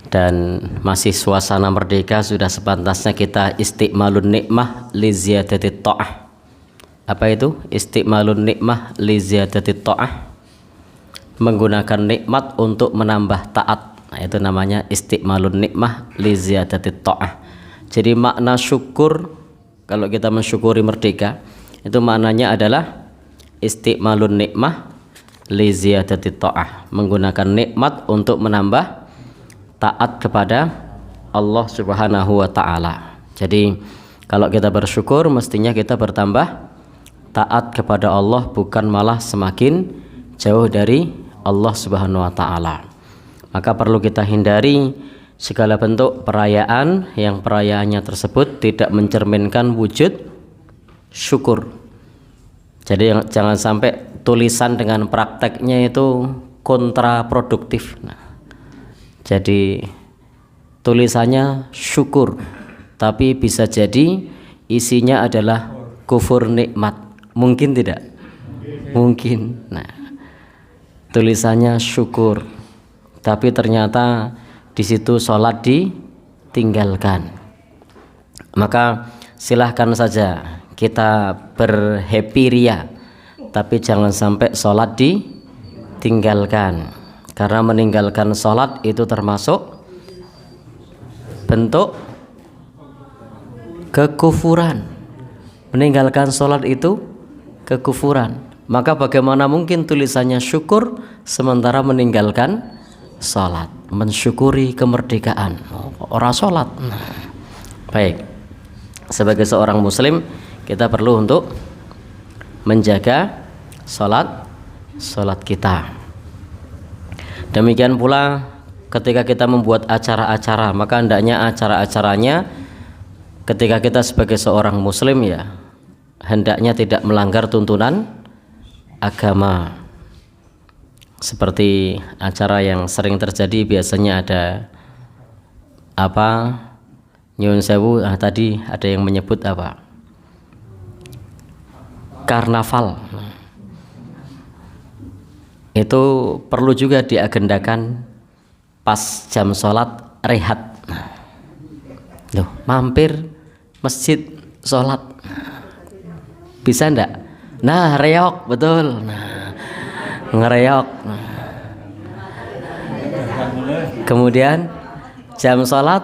Dan masih suasana merdeka, sudah sepantasnya kita istiqmalun nikmah li ziyadati ta'ah. Apa itu istiqmalun nikmah li ziyadati ta'ah? Menggunakan nikmat untuk menambah taat. Nah, itu namanya istiqmalun nikmah li ziyadati ta'ah. Jadi makna syukur, kalau kita mensyukuri merdeka, itu maknanya adalah istiqmalun nikmah li ziyadati ta'ah, menggunakan nikmat untuk menambah taat kepada Allah Subhanahu wa taala. Jadi kalau kita bersyukur mestinya kita bertambah taat kepada Allah, bukan malah semakin jauh dari Allah Subhanahu wa taala. Maka perlu kita hindari segala bentuk perayaan yang perayaannya tersebut tidak mencerminkan wujud syukur. Jadi jangan sampai tulisan dengan prakteknya itu kontraproduktif. Jadi tulisannya syukur, tapi bisa jadi isinya adalah kufur nikmat. Mungkin tidak? Mungkin. Nah, tulisannya syukur, tapi ternyata di situ sholat ditinggalkan. Maka silahkan saja kita berhappy ria, tapi jangan sampai sholat ditinggalkan. Karena meninggalkan sholat itu termasuk bentuk kekufuran. Meninggalkan sholat itu kekufuran. Maka bagaimana mungkin tulisannya syukur sementara meninggalkan sholat? Mensyukuri kemerdekaan, orang sholat. Baik, sebagai seorang muslim kita perlu untuk menjaga sholat kita. Demikian pula ketika kita membuat acara-acara, maka hendaknya acara-acaranya ketika kita sebagai seorang muslim ya hendaknya tidak melanggar tuntunan agama. Seperti acara yang sering terjadi biasanya ada apa, nyuwun sewu, tadi ada yang menyebut apa, karnaval. Itu perlu juga diagendakan pas jam sholat rehat. Loh, mampir masjid sholat bisa ndak? Nah, reok, betul. Nah, ngereok. Kemudian jam sholat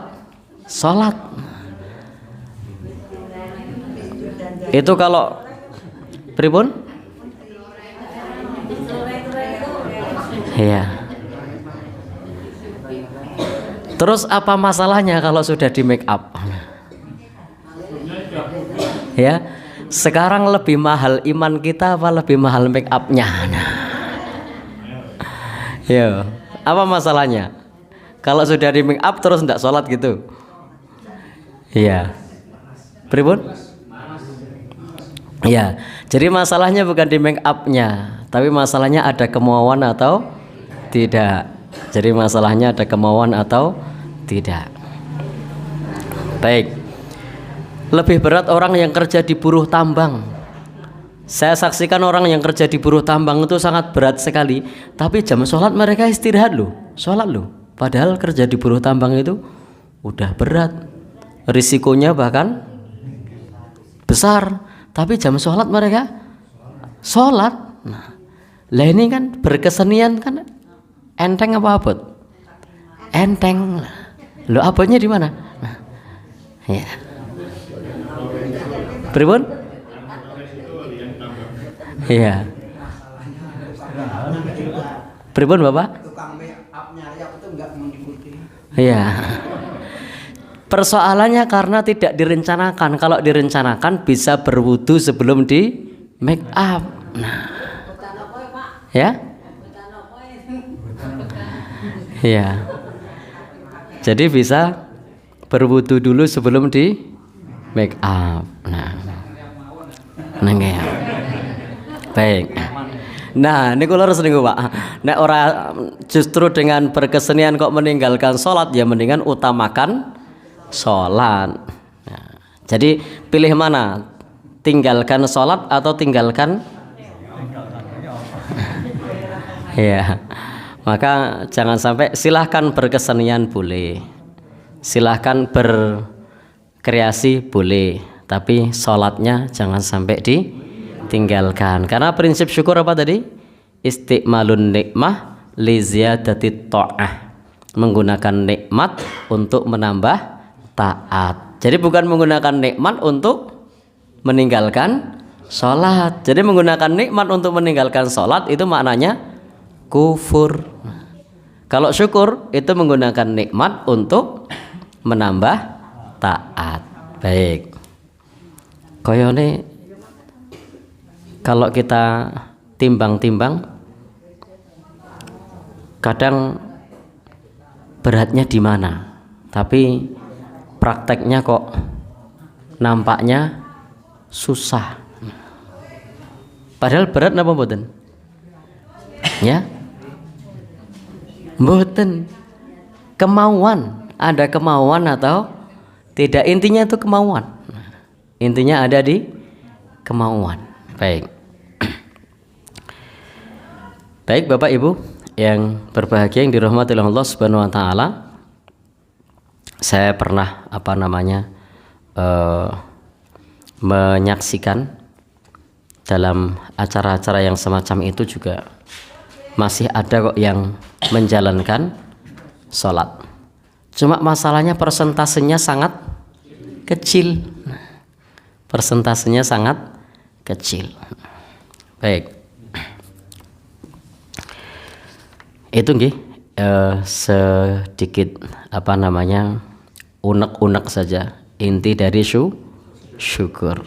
itu kalau pripun? Iya. Terus apa masalahnya kalau sudah di make up? Ya, sekarang lebih mahal iman kita apa lebih mahal make upnya? Nah. Ya, apa masalahnya? Kalau sudah di make up terus tidak sholat gitu? Iya. Pripun? Ya, jadi masalahnya bukan di make upnya, tapi masalahnya ada kemauan atau tidak. Jadi masalahnya ada kemauan atau tidak. Baik. Lebih berat orang yang kerja di buruh tambang. Saya saksikan orang yang kerja di buruh tambang itu sangat berat sekali, tapi jam sholat mereka istirahat loh, sholat loh. Padahal kerja di buruh tambang itu udah berat, risikonya bahkan besar, tapi jam sholat mereka sholat. Nah, lah ini kan berkesenian kan enteng apa abot? Enteng. Lo abotnya di mana? Nah, ya. Pripun? Iya. Pripun Bapak? Iya. Persoalannya karena tidak direncanakan. Kalau direncanakan bisa berwudu sebelum di make up. Nah. Ya? Iya. Jadi bisa berwudu dulu sebelum di make up. Nah. Nengnya. Baik. Nah, ini kalau harus nunggu Pak. Nek ora justru dengan berkesenian kok meninggalkan sholat, ya mendingan utamakan sholat. Nah, jadi pilih mana? Tinggalkan sholat atau tinggalkan? Ya. Maka jangan sampai, silahkan berkesenian boleh, silahkan berkreasi boleh, tapi sholatnya jangan sampai ditinggalkan. Karena prinsip syukur apa tadi? Istiqmalun nikmah li ziyadati ta'ah, menggunakan nikmat untuk menambah taat. Jadi bukan menggunakan nikmat untuk meninggalkan sholat. Jadi menggunakan nikmat untuk meninggalkan sholat itu maknanya kufur. Kalau syukur itu menggunakan nikmat untuk menambah taat. Baik. Koyone kalau kita timbang-timbang, kadang beratnya di mana, tapi prakteknya kok nampaknya susah. Padahal berat napa mboten? Ya, mboten. Kemauan, ada kemauan atau tidak, intinya itu kemauan. Intinya ada di kemauan. Baik. Baik Bapak Ibu yang berbahagia, yang dirahmati oleh Allah Subhanahu wa taala. Saya pernah menyaksikan dalam acara-acara yang semacam itu juga masih ada kok yang menjalankan sholat. Cuma masalahnya persentasenya sangat kecil. Persentasenya sangat kecil. Baik. Itu nggih sedikit unek-unek saja inti dari syukur.